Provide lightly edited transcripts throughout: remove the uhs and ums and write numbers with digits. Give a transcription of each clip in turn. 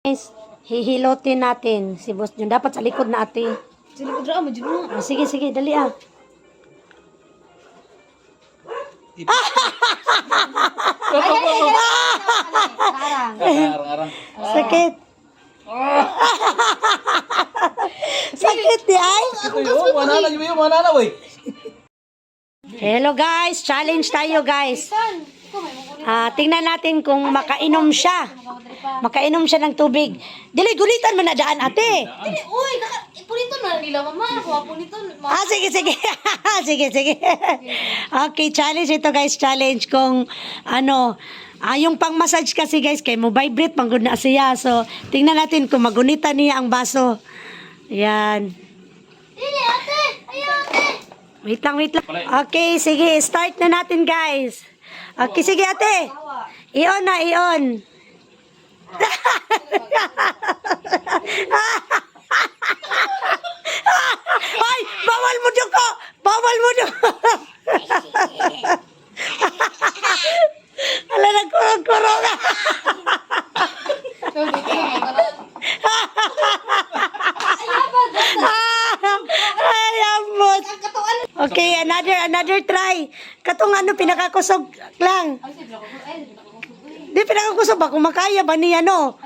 Guys, hihilotin natin si Boss Jun. Dapat sa likod na ate. Sa likod ra mo Jun. Sige, sige, dali ah. Sakit. Sakit di ay. Hello guys, challenge tayo guys. Tingnan natin kung makainom siya. Makainom siya ng tubig. Dili, gulitan man na daan ate. Uy, puniton na nila mama. Kuha puniton. Sige, sige. Sige, sige. Okay, challenge ito guys. Challenge kung ano, yung pang-massage kasi guys, kay mo vibrate, panggod na siya. So, tingnan natin kung magunitan niya ang baso. Yan. Dili, ate. Ayaw, ate. Wait lang, wait lang. Okay, sige. Start na natin guys. Okay, sige ate. Ion na, ion. Ay, bawal mo duko! Bawal mo duko! Ala, nagkurong-kurong. Ay, amot. Okay, another try. Katong ano, pinakakusog lang. Di, pinakakusog ba? Kung makaya ba niya, no?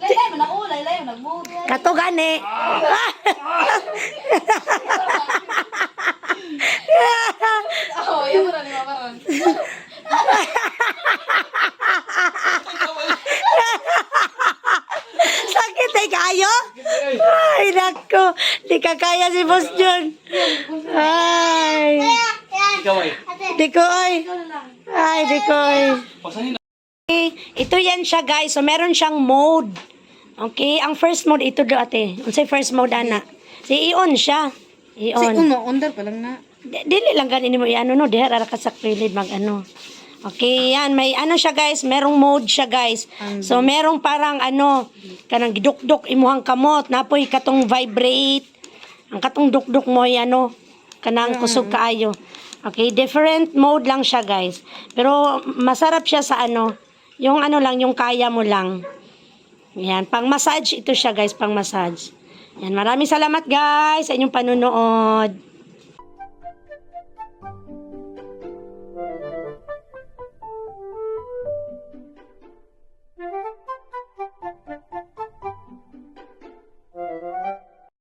Laylay mo na ko, laylay mo nagbuot. Kato gani. Oh, ayaw mo na ni mama ron. Sakit ay kayo? Ay, nako. Di ka kaya si Boss Jun. Ay. Di ko ay. Ay, di ko ay. Okay, ito yan siya guys. So, meron siyang mode. Okay, ang first mode ito do ate. Unsay first mode ana? Si Ion siya. Ion. Under pa lang na. Dili lang ganin mo iano no, diha ra ka sa kilid mag ano. Okay, yan may ano siya guys, merong mode siya guys. So merong parang ano, kanang gidukdok imuhang kamot, napoy katong vibrate. Ang katong dukdok mo ano, kanang kusog kaayo. Okay, different mode lang siya guys. Pero masarap siya sa ano, yung ano lang, yung kaya mo lang. Yan, pang massage ito siya guys, pang massage. Yan, maraming salamat guys sa inyong panunood.